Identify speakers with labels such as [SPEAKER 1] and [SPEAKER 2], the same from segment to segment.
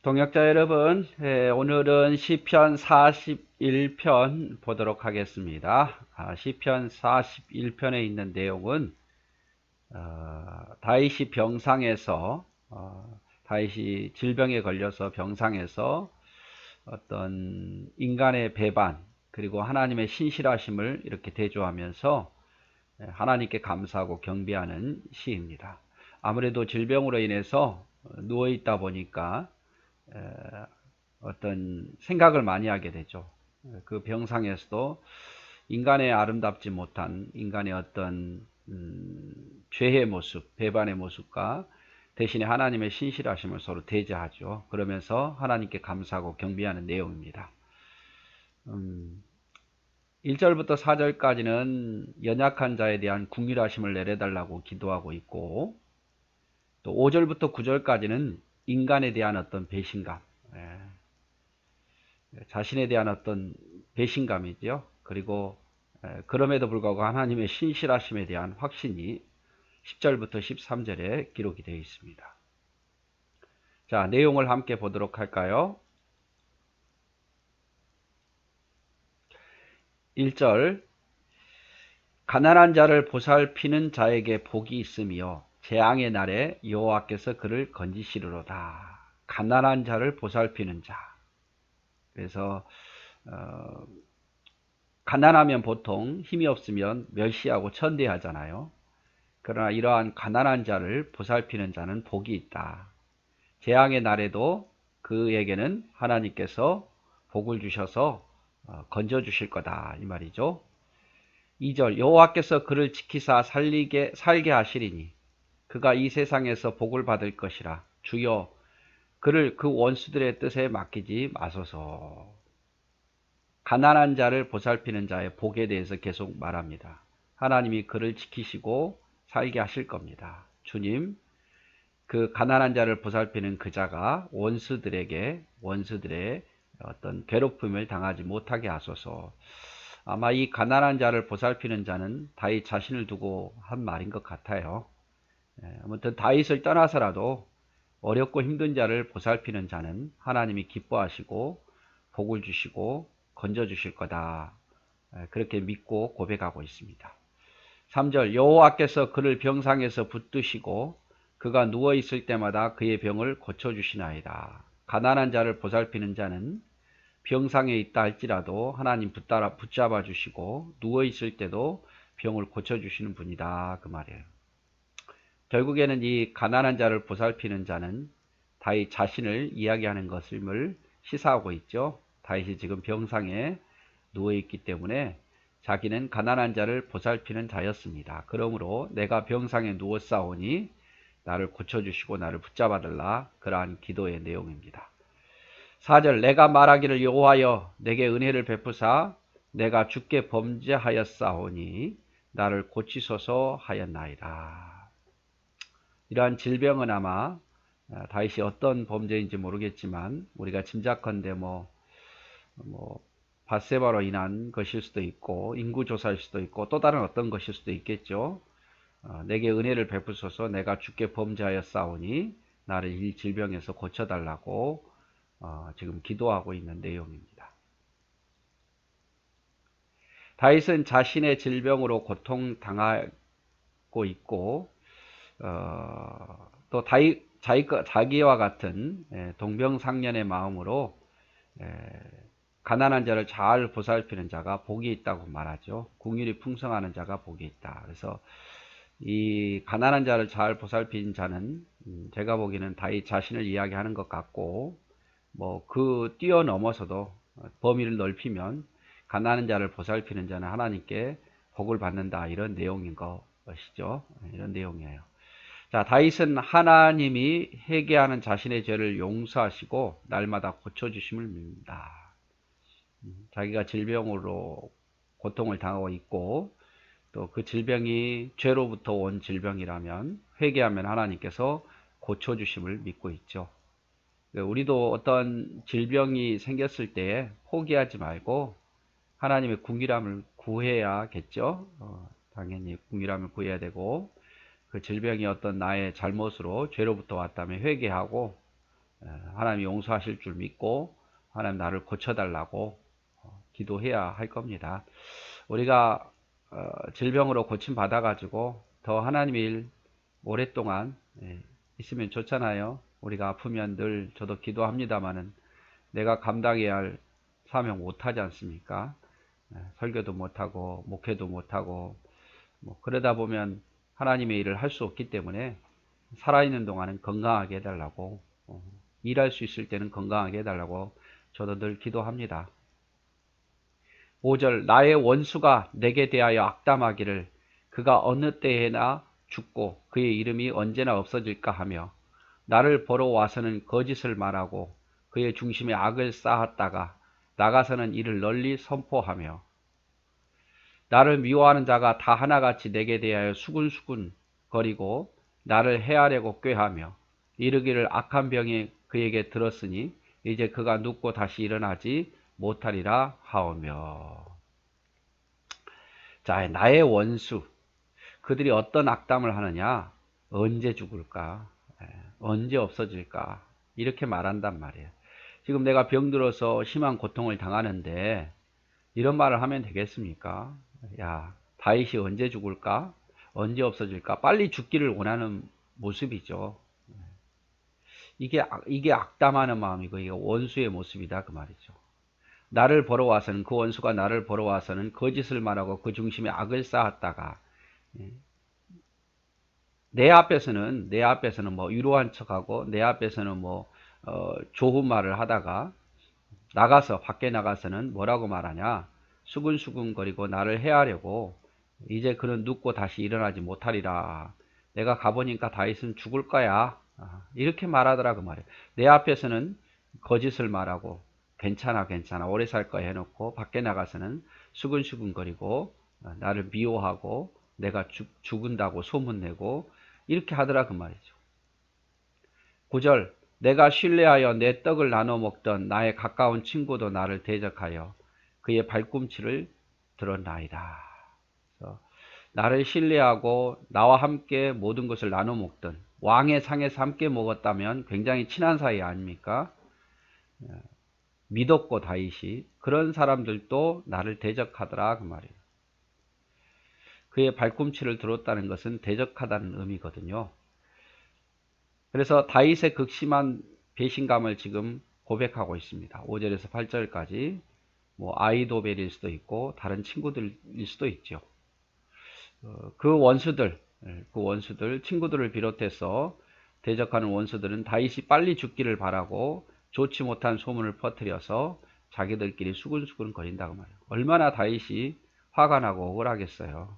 [SPEAKER 1] 동역자 여러분, 오늘은 시편 41편 보도록 하겠습니다. 시편 41편에 있는 내용은 다윗이 병상에서 다윗이 질병에 걸려서 병상에서 어떤 인간의 배반 그리고 하나님의 신실하심을 이렇게 대조하면서 하나님께 감사하고 경배하는 시입니다. 아무래도 질병으로 인해서 누워 있다 보니까 어떤 생각을 많이 하게 되죠. 그 병상에서도 인간의 아름답지 못한 인간의 어떤 죄의 모습, 배반의 모습과 대신에 하나님의 신실하심을 서로 대조하죠. 그러면서 하나님께 감사하고 경배하는 내용입니다. 1절부터 4절까지는 연약한 자에 대한 궁휼하심을 내려달라고 기도하고 있고, 또 5절부터 9절까지는 인간에 대한 어떤 배신감, 자신에 대한 어떤 배신감이죠. 그리고 그럼에도 불구하고 하나님의 신실하심에 대한 확신이 10절부터 13절에 기록이 되어 있습니다. 자, 내용을 함께 보도록 할까요? 1절, 가난한 자를 보살피는 자에게 복이 있으며 재앙의 날에 여호와께서 그를 건지시리로다. 가난한 자를 보살피는 자. 그래서 가난하면 보통 힘이 없으면 멸시하고 천대하잖아요. 그러나 이러한 가난한 자를 보살피는 자는 복이 있다. 재앙의 날에도 그에게는 하나님께서 복을 주셔서 건져 주실 거다 이 말이죠. 2절, 여호와께서 그를 지키사 살게 하시리니 그가 이 세상에서 복을 받을 것이라. 주여 그를 그 원수들의 뜻에 맡기지 마소서. 가난한 자를 보살피는 자의 복에 대해서 계속 말합니다. 하나님이 그를 지키시고 살게 하실 겁니다. 주님, 그 가난한 자를 보살피는 그 자가 원수들의 어떤 괴롭힘을 당하지 못하게 하소서. 아마 이 가난한 자를 보살피는 자는 다윗 자신을 두고 한 말인 것 같아요. 아무튼 다윗을 떠나서라도 어렵고 힘든 자를 보살피는 자는 하나님이 기뻐하시고 복을 주시고 건져 주실 거다. 그렇게 믿고 고백하고 있습니다. 3절, 여호와께서 그를 병상에서 붙드시고 그가 누워 있을 때마다 그의 병을 고쳐 주시나이다. 가난한 자를 보살피는 자는 병상에 있다 할지라도 하나님 붙잡아 주시고 누워 있을 때도 병을 고쳐 주시는 분이다 그 말이에요. 결국에는 이 가난한 자를 보살피는 자는 다윗 자신을 이야기하는 것을 시사하고 있죠. 다윗이 지금 병상에 누워있기 때문에 자기는 가난한 자를 보살피는 자였습니다. 그러므로 내가 병상에 누웠사오니 나를 고쳐주시고 나를 붙잡아달라. 그러한 기도의 내용입니다. 4절, 내가 말하기를 여호와여 내게 은혜를 베푸사 내가 주께 범죄하였사오니 나를 고치소서 하였나이다. 이러한 질병은 아마 다윗이 어떤 범죄인지 모르겠지만 우리가 짐작컨대 밧세바로 인한 것일 수도 있고 인구조사일 수도 있고 또 다른 어떤 것일 수도 있겠죠. 내게 은혜를 베푸소서 내가 주께 범죄하였사오니 나를 이 질병에서 고쳐달라고 지금 기도하고 있는 내용입니다. 다윗은 자신의 질병으로 고통당하고 있고 또 자기와 같은 동병상련의 마음으로 가난한 자를 잘 보살피는 자가 복이 있다고 말하죠. 궁휼이 풍성하는 자가 복이 있다. 그래서 이 가난한 자를 잘 보살피는 자는 제가 보기에는 다윗 자신을 이야기하는 것 같고 그 뛰어넘어서도 범위를 넓히면 가난한 자를 보살피는 자는 하나님께 복을 받는다 이런 내용인 것이죠. 이런 내용이에요. 자, 다윗은 하나님이 회개하는 자신의 죄를 용서하시고 날마다 고쳐주심을 믿는다. 자기가 질병으로 고통을 당하고 있고 또 그 질병이 죄로부터 온 질병이라면 회개하면 하나님께서 고쳐주심을 믿고 있죠. 우리도 어떤 질병이 생겼을 때 포기하지 말고 하나님의 궁휼함을 구해야겠죠. 당연히 궁휼함을 구해야 되고 그 질병이 어떤 나의 잘못으로 죄로부터 왔다면 회개하고 하나님이 용서하실 줄 믿고 하나님 나를 고쳐달라고 기도해야 할 겁니다. 우리가 질병으로 고침 받아가지고 더 하나님의 일 오랫동안 있으면 좋잖아요. 우리가 아프면 늘 저도 기도합니다마는 내가 감당해야 할 사명 못하지 않습니까? 설교도 못하고 목회도 못하고 뭐 그러다 보면 하나님의 일을 할 수 없기 때문에 살아있는 동안은 건강하게 해달라고 일할 수 있을 때는 건강하게 해달라고 저도 늘 기도합니다. 5절 나의 원수가 내게 대하여 악담하기를 그가 어느 때에나 죽고 그의 이름이 언제나 없어질까 하며 나를 보러 와서는 거짓을 말하고 그의 중심에 악을 쌓았다가 나가서는 이를 널리 선포하며 나를 미워하는 자가 다 하나같이 내게 대하여 수군수군 거리고 나를 해하려고 꾀하며 이르기를 악한 병이 그에게 들었으니 이제 그가 눕고 다시 일어나지 못하리라 하오며. 자, 나의 원수 그들이 어떤 악담을 하느냐? 언제 죽을까? 언제 없어질까? 이렇게 말한단 말이에요. 지금 내가 병들어서 심한 고통을 당하는데 이런 말을 하면 되겠습니까? 야, 다윗이 언제 죽을까? 언제 없어질까? 빨리 죽기를 원하는 모습이죠. 이게 악담하는 마음이고 이게 원수의 모습이다 그 말이죠. 나를 보러 와서는 그 원수가 나를 보러 와서는 거짓을 말하고 그 중심에 악을 쌓았다가 내 앞에서는 뭐 위로한 척하고 내 앞에서는 뭐 좋은 말을 하다가 밖에 나가서는 뭐라고 말하냐? 수근수근거리고 나를 해하려고 이제 그는 눕고 다시 일어나지 못하리라. 내가 가보니까 다윗은 죽을 거야. 이렇게 말하더라 그 말이에요. 내 앞에서는 거짓을 말하고 괜찮아 오래 살 거야 해놓고 밖에 나가서는 수근수근거리고 나를 미워하고 내가 죽은다고 소문내고 이렇게 하더라 그 말이죠. 9절 내가 신뢰하여 내 떡을 나눠 먹던 나의 가까운 친구도 나를 대적하여 그의 발꿈치를 들었나이다. 나를 신뢰하고 나와 함께 모든 것을 나눠 먹던 왕의 상에서 함께 먹었다면 굉장히 친한 사이 아닙니까? 믿었고 다윗이 그런 사람들도 나를 대적하더라 그 말이에요. 그의 발꿈치를 들었다는 것은 대적하다는 의미거든요. 그래서 다윗의 극심한 배신감을 지금 고백하고 있습니다. 5절에서 8절까지 뭐 아이도벨일 수도 있고 다른 친구들일 수도 있죠. 그 원수들 친구들을 비롯해서 대적하는 원수들은 다윗이 빨리 죽기를 바라고 좋지 못한 소문을 퍼뜨려서 자기들끼리 수근수근 거린다고 말이에요. 얼마나 다윗이 화가 나고 억울하겠어요.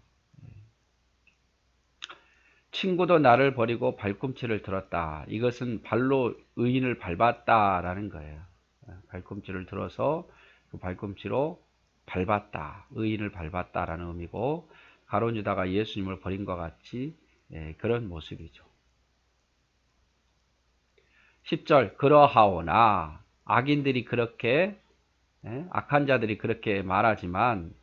[SPEAKER 1] 친구도 나를 버리고 발꿈치를 들었다. 이것은 발로 의인을 밟았다라는 거예요. 발꿈치를 들어서 그 발꿈치로 밟았다. 의인을 밟았다라는 의미고 가룟 유다가 예수님을 버린 것 같이 그런 모습이죠. 10절 그러하오나 악인들이 그렇게 악한 자들이 그렇게 말하지만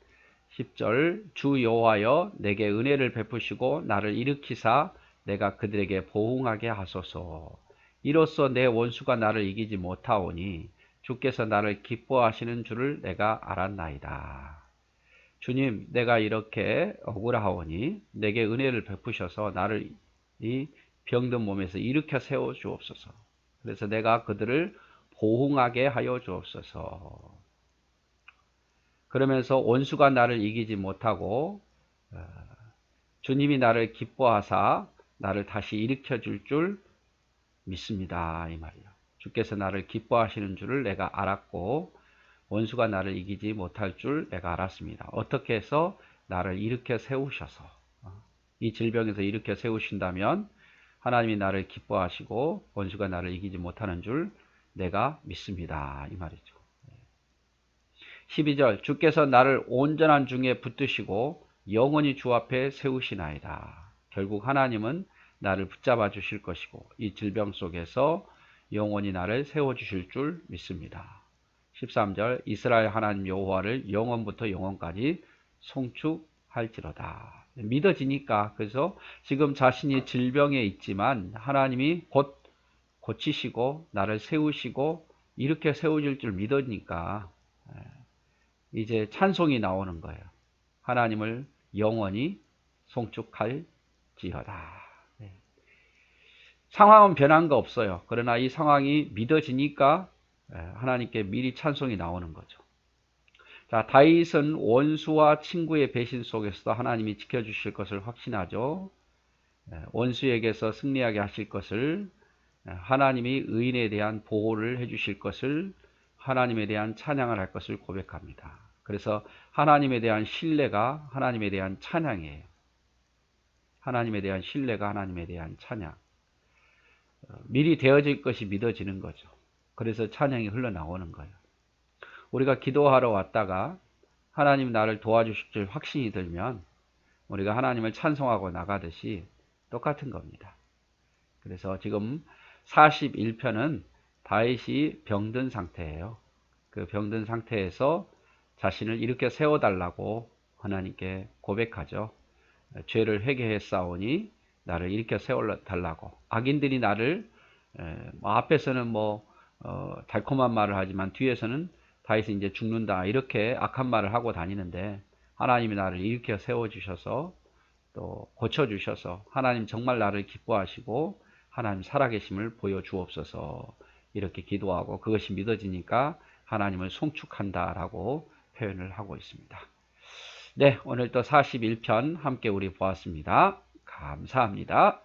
[SPEAKER 1] 10절 주 여호와여 내게 은혜를 베푸시고 나를 일으키사 내가 그들에게 보응하게 하소서. 이로써 내 원수가 나를 이기지 못하오니 주께서 나를 기뻐하시는 줄을 내가 알았나이다. 주님 내가 이렇게 억울하오니 내게 은혜를 베푸셔서 나를 이 병든 몸에서 일으켜 세워 주옵소서. 그래서 내가 그들을 보응하게 하여 주옵소서. 그러면서 원수가 나를 이기지 못하고 주님이 나를 기뻐하사 나를 다시 일으켜 줄 줄 믿습니다. 이 말이에요. 주께서 나를 기뻐하시는 줄을 내가 알았고 원수가 나를 이기지 못할 줄 내가 알았습니다. 어떻게 해서 나를 일으켜 세우셔서 이 질병에서 일으켜 세우신다면 하나님이 나를 기뻐하시고 원수가 나를 이기지 못하는 줄 내가 믿습니다. 이 말이죠. 12절 주께서 나를 온전한 중에 붙드시고 영원히 주 앞에 세우시나이다. 결국 하나님은 나를 붙잡아 주실 것이고 이 질병 속에서 영원히 나를 세워주실 줄 믿습니다. 13절 이스라엘 하나님 여호와를 영원부터 영원까지 송축할지로다. 믿어지니까. 그래서 지금 자신이 질병에 있지만 하나님이 곧 고치시고 나를 세우시고 이렇게 세워질 줄 믿으니까 이제 찬송이 나오는 거예요. 하나님을 영원히 송축할지어다. 상황은 변한 거 없어요. 그러나 이 상황이 믿어지니까 하나님께 미리 찬송이 나오는 거죠. 자, 다윗은 원수와 친구의 배신 속에서도 하나님이 지켜주실 것을 확신하죠. 원수에게서 승리하게 하실 것을, 하나님이 의인에 대한 보호를 해주실 것을, 하나님에 대한 찬양을 할 것을 고백합니다. 그래서 하나님에 대한 신뢰가 하나님에 대한 찬양이에요. 하나님에 대한 신뢰가 하나님에 대한 찬양. 미리 되어질 것이 믿어지는 거죠. 그래서 찬양이 흘러나오는 거예요. 우리가 기도하러 왔다가 하나님 나를 도와주실 줄 확신이 들면 우리가 하나님을 찬송하고 나가듯이 똑같은 겁니다. 그래서 지금 41편은 다윗이 병든 상태예요. 그 병든 상태에서 자신을 일으켜 세워달라고 하나님께 고백하죠. 죄를 회개했사오니 나를 일으켜 세워달라고. 악인들이 나를 앞에서는 달콤한 말을 하지만 뒤에서는 다윗이 이제 죽는다 이렇게 악한 말을 하고 다니는데 하나님이 나를 일으켜 세워주셔서 또 고쳐주셔서 하나님 정말 나를 기뻐하시고 하나님 살아계심을 보여주옵소서 이렇게 기도하고 그것이 믿어지니까 하나님을 송축한다라고 표현을 하고 있습니다. 네, 오늘 또 41편 함께 우리 보았습니다. 감사합니다.